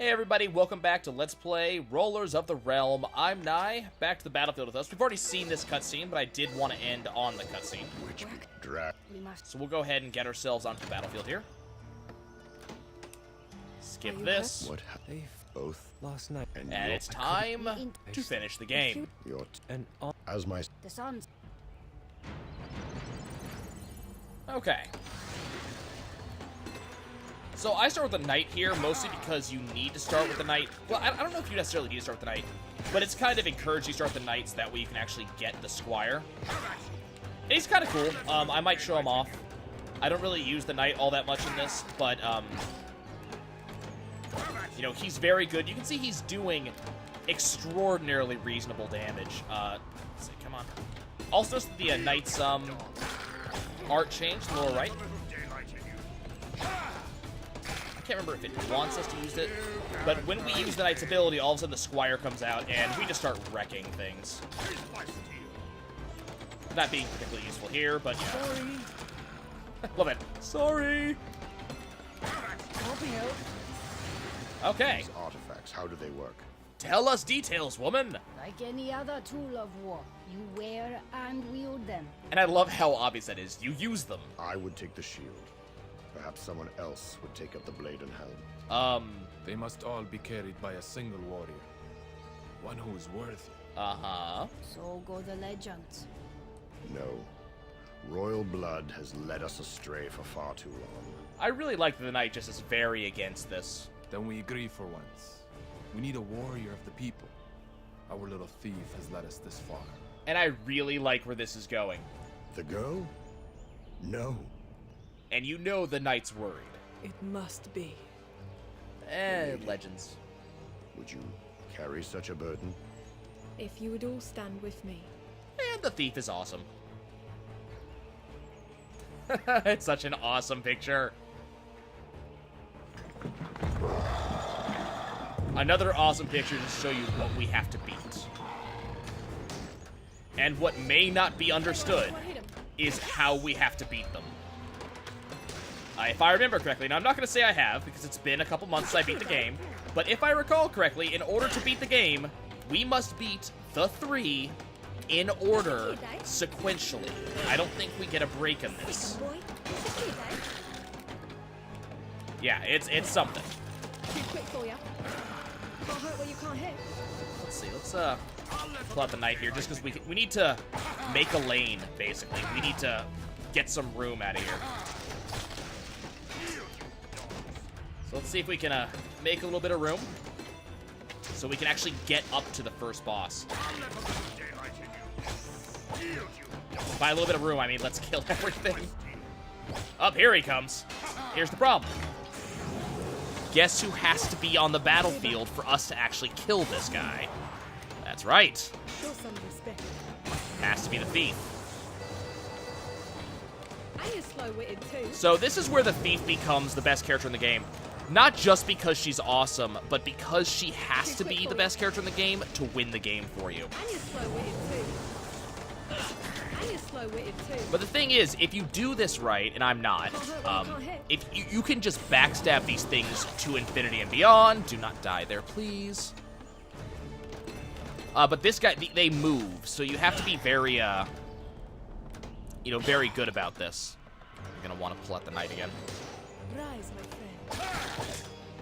Hey everybody, welcome back to Let's Play Rollers of the Realm. I'm Nye, back to the battlefield with us. We've already seen this cutscene, but I did want to end on the cutscene. So we'll go ahead and get ourselves onto the battlefield here. Skip this. What happened? Both last night. And it's time to finish the game. As my The sons. Okay. So I start with the knight here, mostly because you need to start with the knight. Well, I don't know if you necessarily need to start with the knight, but it's kind of encouraged you start with the knight so that way you can actually get the squire. And he's kind of cool. I might show him off. I don't really use the knight all that much in this, but, you know, he's very good. You can see he's doing extraordinarily reasonable damage. Let's see, come on. Also notice that the knight's, art changed to the lower right. I can't remember if it wants us to use it, but when we use the knight's ability, all of a sudden the squire comes out and we just start wrecking things. Not being particularly useful here, but yeah. Sorry. Love it. Sorry. Okay. these artifacts, how do they work? Tell us details, woman. Like any other tool of war, you wear and wield them. And I love how obvious that is. You use them. I would take the shield. Perhaps someone else would take up the blade and helm. They must all be carried by a single warrior. One who is worthy. Uh-huh. So go the legends. No. Royal blood has led us astray for far too long. I really like that the knight just is very against this. Then we agree for once. We need a warrior of the people. Our little thief has led us this far. And I really like where this is going. The girl? No. And you know the knight's worried. It must be. Legends. Would you carry such a burden? If you would all stand with me. And the thief is awesome. It's such an awesome picture. Another awesome picture to show you what we have to beat. And what may not be understood is how we have to beat them. If I remember correctly, now I'm not going to say I have, because it's been a couple months since I beat the game, but if I recall correctly, in order to beat the game, we must beat the 3 in order, sequentially. I don't think we get a break in this. Yeah, it's something. Too quick for you. Can't hurt where you can't hit. Let's see, let's pull out the knight here, just because we need to make a lane, basically. We need to get some room out of here. So let's see if we can make a little bit of room so we can actually get up to the first boss. By a little bit of room, I mean let's kill everything. Up here he comes. Here's the problem. Guess who has to be on the battlefield for us to actually kill this guy? That's right. Show some respect. Has to be the thief. And you're slow-witted too. So this is where the thief becomes the best character in the game. Not just because she's awesome, but because she has to be the best character in the game to win the game for you. And you're slow-witted too. And you're slow-witted too. But the thing is, if you do this right, and I'm not, if you can just backstab these things to infinity and beyond. Do not die there, please. But this guy, they move, so you have to be very, you know, very good about this. You're gonna want to pull out the knight again. Rise, my friend.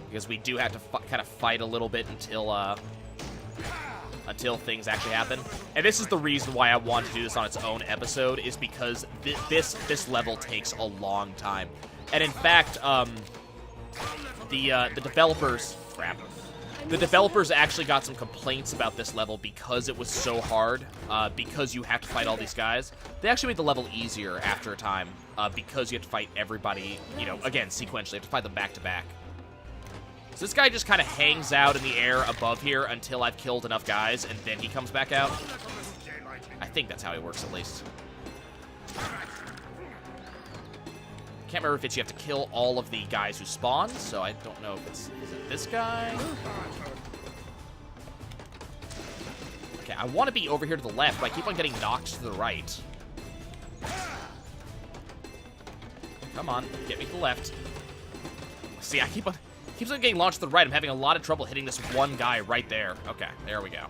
Because we do have to kind of fight a little bit until things actually happen. And this is the reason why I wanted to do this on its own episode, is because this level takes a long time. And in fact, the developers... Crap. The developers actually got some complaints about this level because it was so hard, because you have to fight all these guys. They actually made the level easier after a time, because you have to fight everybody, you know, again, sequentially. You have to fight them back to back. So this guy just kind of hangs out in the air above here until I've killed enough guys, and then he comes back out. I think that's how it works, at least. Can't remember if it's you have to kill all of the guys who spawn, so I don't know if it's... Is it this guy? Okay, I want to be over here to the left, but I keep on getting knocked to the right. Come on, get me to the left. See, I keep on... Keeps on getting launched to the right. I'm having a lot of trouble hitting this one guy right there. Okay, there we go.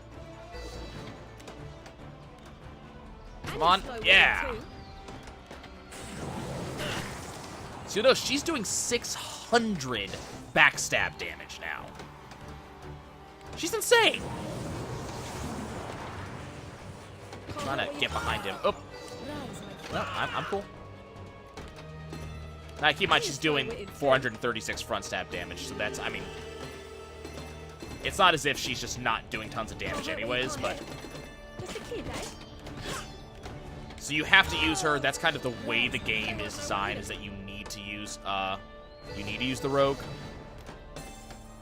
Come on. Yeah. So, you know, she's doing 600 backstab damage now. She's insane. Trying to get behind him. Oh. Well, I'm cool. Now, keep in mind, she's doing 436 front stab damage, so that's, I mean, it's not as if she's just not doing tons of damage anyways, but... Just a kid, eh? So you have to use her. That's kind of the way the game is designed, is that you need to use the rogue.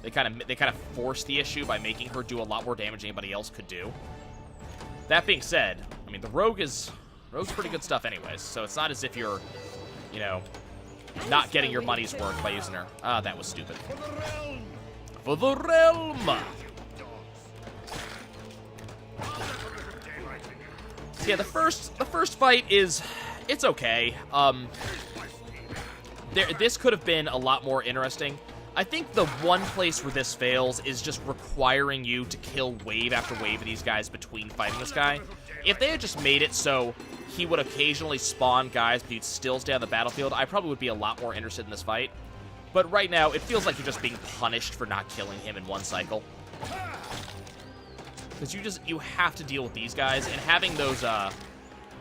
They kind of force the issue by making her do a lot more damage than anybody else could do. That being said, I mean, the rogue's pretty good stuff anyways, so it's not as if you're, you know, not getting your money's worth by using her. Ah, that was stupid. For the realm! So yeah, the first fight is, it's okay. This could have been a lot more interesting. I think the one place where this fails is just requiring you to kill wave after wave of these guys between fighting this guy. If they had just made it so he would occasionally spawn guys, but he'd still stay on the battlefield, I probably would be a lot more interested in this fight. But right now, it feels like you're just being punished for not killing him in one cycle. Because you have to deal with these guys, and having those,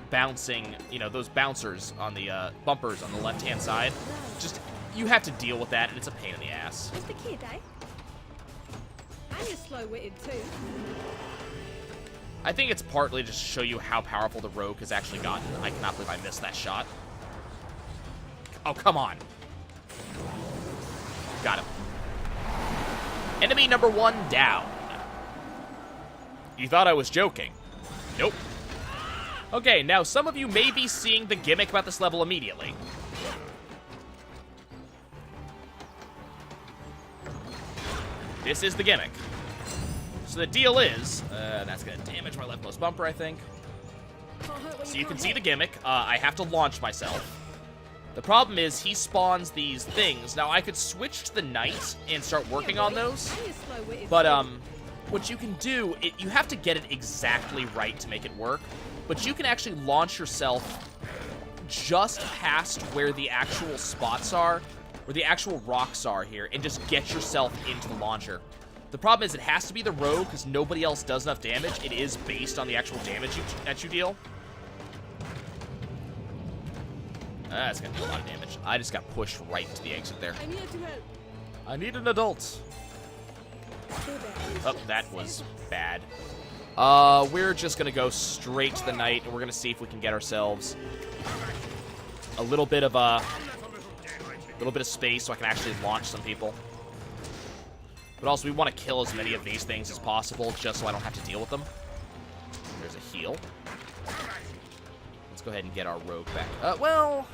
bouncing, you know, those bouncers on the, bumpers on the left-hand side, just, you have to deal with that, and it's a pain in the ass. Just a kid, eh? And you're slow-witted, too. I think it's partly just to show you how powerful the rogue has actually gotten. I cannot believe I missed that shot. Oh, come on. Got him. Enemy number 1 down. You thought I was joking. Nope. Okay, now some of you may be seeing the gimmick about this level immediately. This is the gimmick. So the deal is, that's going to damage my leftmost bumper, I think. So you can see the gimmick. I have to launch myself. The problem is he spawns these things. Now, I could switch to the knight and start working on those. But, what you can do, you have to get it exactly right to make it work. But you can actually launch yourself just past where the actual spots are, where the actual rocks are here, and just get yourself into the launcher. The problem is it has to be the rogue, because nobody else does enough damage. It is based on the actual damage that you deal. That's going to do a lot of damage. I just got pushed right into the exit there. I'm here to help. I need an adult. Oh, that was bad. We're just going to go straight to the knight, and we're going to see if we can get ourselves a little bit of space so I can actually launch some people. But also, we want to kill as many of these things as possible, just so I don't have to deal with them. There's a heal. Let's go ahead and get our rogue back. Well...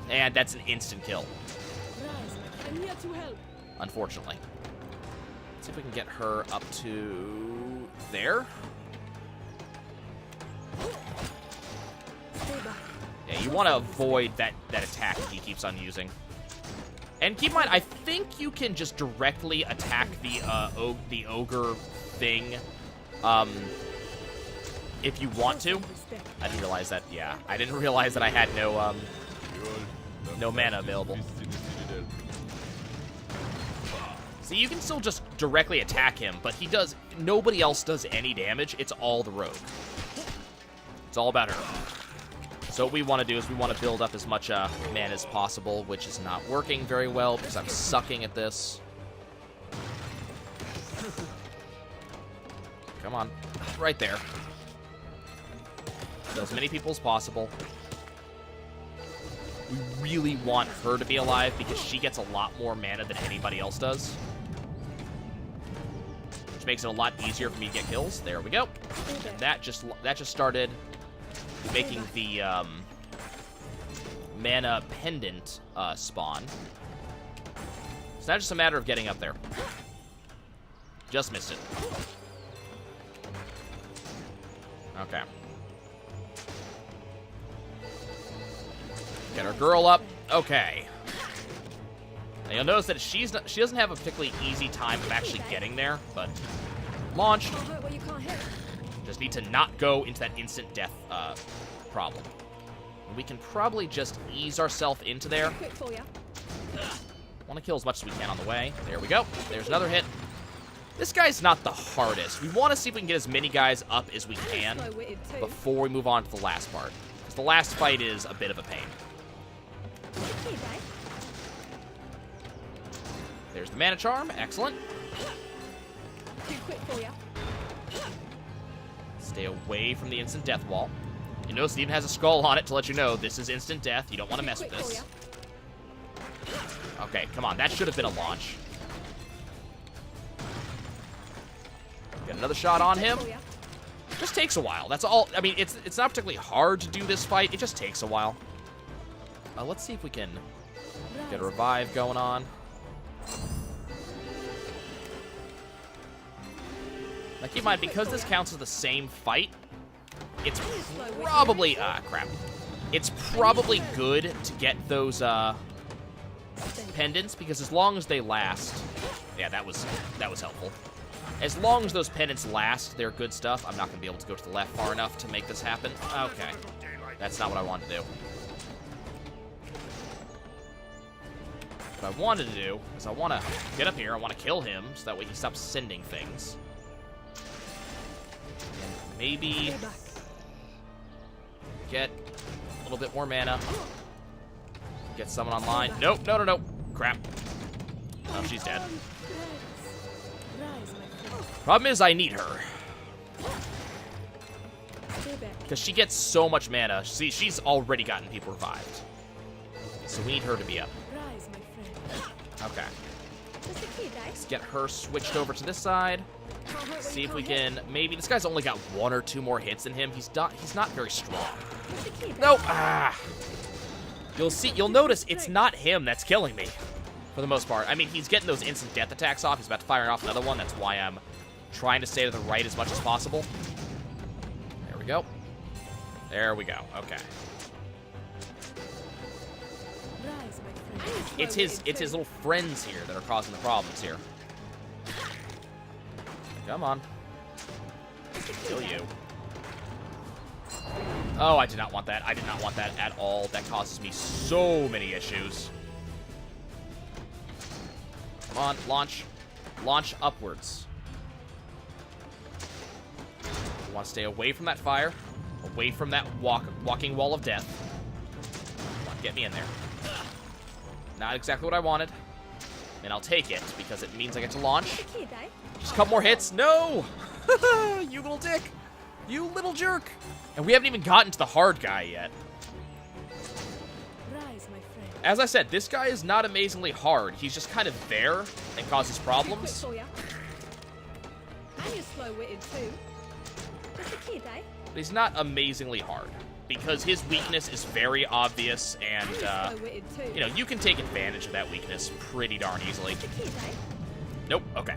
And that's an instant kill. I'm here to help. Unfortunately. Let's see if we can get her up to there. Yeah, you want to avoid that attack that he keeps on using. And keep in mind, I think you can just directly attack the ogre thing, if you want to. I didn't realize that. Yeah, I didn't realize that I had no mana available. So you can still just directly attack him, but nobody else does any damage. It's all the rogue. It's all about her. So what we want to do is we want to build up as much mana as possible, which is not working very well because I'm sucking at this. Come on. Right there. Kill as many people as possible. We really want her to be alive because she gets a lot more mana than anybody else does. Which makes it a lot easier for me to get kills. There we go. And that just started making the mana pendant spawn. It's not just a matter of getting up there. Just missed it. Okay. Get our girl up. Okay. You'll notice that she doesn't have a particularly easy time of actually getting there, but launched. Can't hurt what you can't hit. Just need to not go into that instant death problem. And we can probably just ease ourselves into there. Quick for ya. Want to kill as much as we can on the way. There we go. There's another hit. This guy's not the hardest. We want to see if we can get as many guys up as we can Slow-witted too. before we move on to the last part. Because the last fight is a bit of a pain. Okay, Dave. There's the Mana Charm. Excellent. Too quick for ya. Stay away from the instant death wall. You notice it even has a skull on it to let you know this is instant death. You don't want to mess with Quick for this. ya. Okay, come on. That should have been a launch. Get another shot on him. For ya. Just takes a while. That's all. I mean, it's not particularly hard to do this fight. It just takes a while. Let's see if we can get a revive going on. Now keep in mind, because this counts as the same fight, it's probably... crap. It's probably good to get those pendants, because as long as they last... Yeah, that was helpful. As long as those pendants last, they're good stuff. I'm not going to be able to go to the left far enough to make this happen. Okay. That's not what I wanted to do. What I wanted to do is I want to get up here. I want to kill him so that way he stops sending things. And maybe Stay back. get a little bit more mana. Get someone online. Nope, no. Crap. Oh, she's dead. Rise, my friend. Problem is I need her. Stay back. Because she gets so much mana. See, she's already gotten people revived. So we need her to be up. Rise, my friend. Okay. Just a key, Dave. Let's get her switched over to this side. Can't hurt what See you if we can't can... Maybe... This guy's only got 1 or 2 more hits than him. He's not very strong. hit. Just a key, Dave. Nope. Ah. You'll notice it's not him that's killing me. For the most part. I mean, he's getting those instant death attacks off. He's about to fire off another one. That's why I'm trying to stay to the right as much as possible. There we go. There we go. Okay. Rise, my friend. It's his little friends here that are causing the problems here. Come on. Kill you. Oh, I did not want that. I did not want that at all. That causes me so many issues. Come on, launch. Launch upwards. We want to stay away from that fire. Away from that walking wall of death. Come on, get me in there. Not exactly what I wanted. And I'll take it, because it means I get to launch. Just a key, Dave. Just a couple more hits. No! You little dick. You little jerk. And we haven't even gotten to the hard guy yet. Rise, my friend. As I said, this guy is not amazingly hard. He's just kind of there and causes Quick problems. for ya. And you're slow-witted too. Just a key, Dave. But he's not amazingly hard. Because his weakness is very obvious and, And you're slow-witted too. you know, you can take advantage of that weakness pretty darn easily. Just a key, Dave. Nope, okay.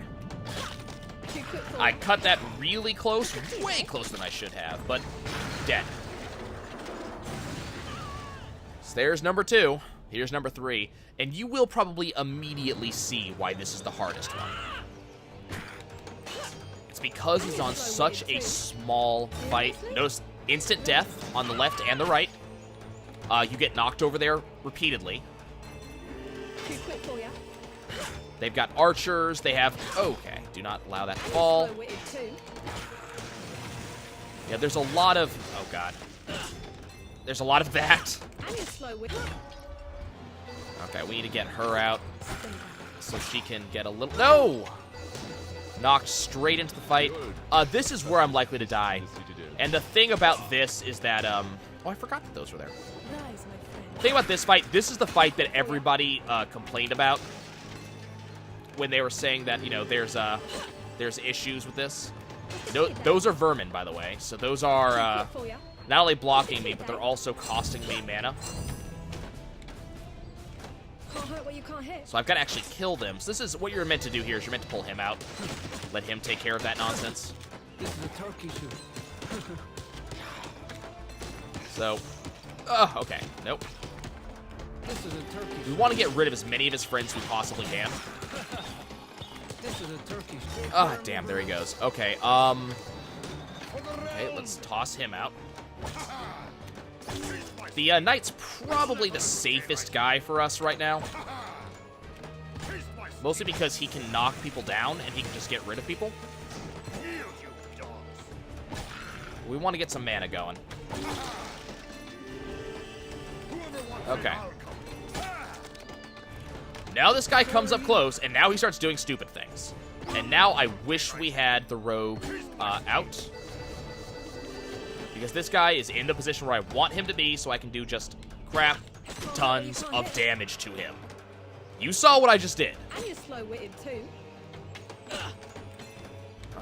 Too quick for I ya. cut that really close, way closer than I should have, but dead. So there's number 2. Here's number 3. And you will probably immediately see why this is the hardest one. It's because he's on such a small fight. Notice instant death on the left and the right. You get knocked over there repeatedly. Too quick for ya. They've got archers. They have... Okay, do not allow that to fall. Slow-witted too. Yeah, there's a lot of... Oh, God. There's a lot of that. And you're slow-witted. Okay, we need to get her out so she can get a little... No! Knocked straight into the fight. This is where I'm likely to die. And the thing about this is that... Oh, I forgot that those were there. Rise, my friend. The thing about this fight, this is the fight that everybody complained about when they were saying that, you know, there's issues with this. No, those are vermin, by the way. So those are Quick for ya. not only blocking me, but they're also costing me mana. Can't hurt what you can't hit. So I've got to actually kill them. So this is what you're meant to do here, is you're meant to pull him out. Let him take care of that nonsense. This is a turkey shoot. So, okay, nope. This is a Turkish. We want to get rid of as many of his friends as we possibly can. This is a Turkish. Ah, damn, there he goes. Okay, okay, let's toss him out. The Knight's probably the safest guy for us right now. Mostly because he can knock people down and he can just get rid of people. We want to get some mana going. Okay. Now this guy comes up close, and now he starts doing stupid things. And now I wish we had the rogue out. Because this guy is in the position where I want him to be, so I can do just crap tons of damage to him. You saw what I just did. And you're slow-witted too.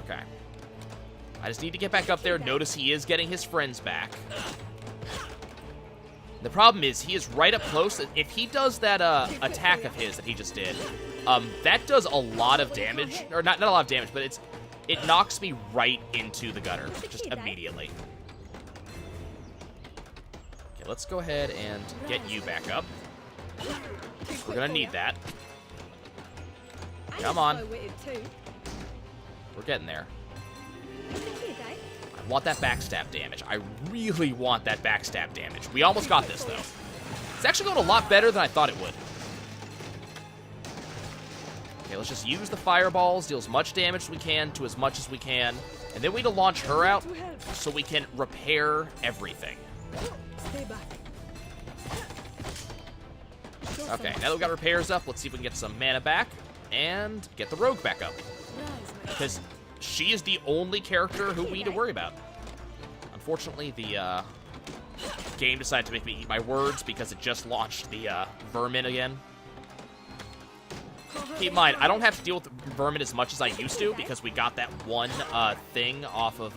Okay. I just need to get back up there. Notice he is getting his friends back. The problem is he is right up close. If he does that attack of his that he just did, that does a lot of damage. Or not a lot of damage, but it knocks me right into the gutter just immediately. Okay, let's go ahead and get you back up. We're gonna need that. Come on. We're getting there. I want that backstab damage. I really want that backstab damage. We almost got this, though. It's actually going a lot better than I thought it would. Okay, let's just use the fireballs, deal as much damage as we can to as much as we can, and then we need to launch her out so we can repair everything. Stay back. Okay, now that we got repairs up, let's see if we can get some mana back and get the rogue back up. Because she is the only character who we need to worry about. Unfortunately, the game decided to make me eat my words because it just launched the vermin again. Keep in mind, I don't have to deal with vermin as much as I used to because we got that one thing off of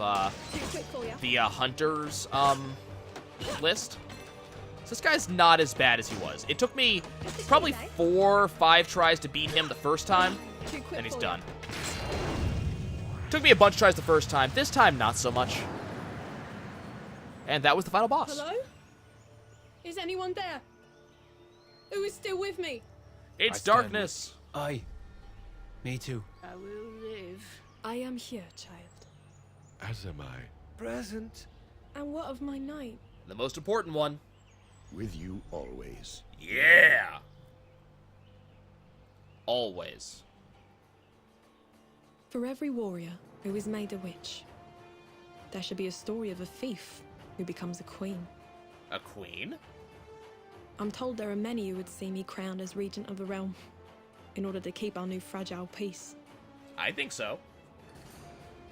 the hunters list. So this guy's not as bad as he was. It took me probably 4 or 5 tries to beat him the first time, and he's done. Took me a bunch of tries the first time. This time, not so much. And that was the final boss. Hello? Is anyone there? Who is still with me? It's I stand darkness. Aye. Me too. I will live. I am here, child. As am I. Present. And what of my knight? The most important one. With you always. Yeah. Always. For every warrior who is made a witch, there should be a story of a thief who becomes a queen. A queen? I'm told there are many who would see me crowned as regent of the realm in order to keep our new fragile peace. I think so.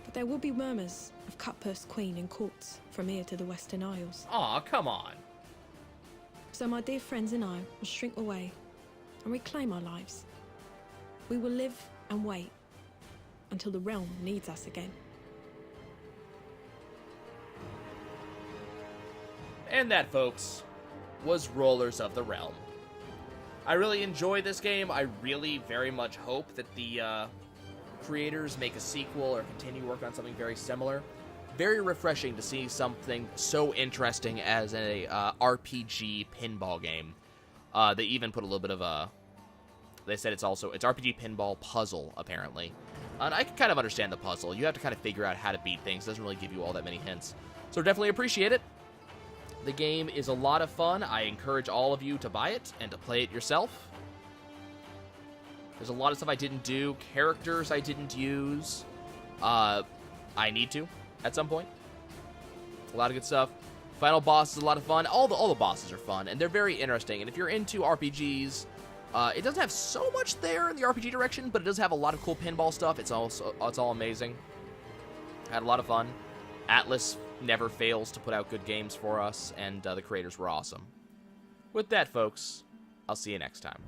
But there will be murmurs of Cutpurse Queen in courts from here to the Western Isles. Aw, come on. So my dear friends and I will shrink away and reclaim our lives. We will live and wait until the realm needs us again. And that, folks, was Rollers of the Realm. I really enjoy this game. I really very much hope that the creators make a sequel or continue working on something very similar. Very refreshing to see something so interesting as a RPG pinball game. They even put a little bit of a... They said it's RPG pinball puzzle, apparently. And I can kind of understand the puzzle. You have to kind of figure out how to beat things. It doesn't really give you all that many hints. So definitely appreciate it. The game is a lot of fun. I encourage all of you to buy it and to play it yourself. There's a lot of stuff I didn't do. Characters I didn't use. I need to at some point. A lot of good stuff. Final boss is a lot of fun. All the bosses are fun, and they're very interesting. And if you're into RPGs, it doesn't have so much there in the RPG direction, but it does have a lot of cool pinball stuff. It's all amazing. Had a lot of fun. Atlas never fails to put out good games for us, and the creators were awesome. With that, folks, I'll see you next time.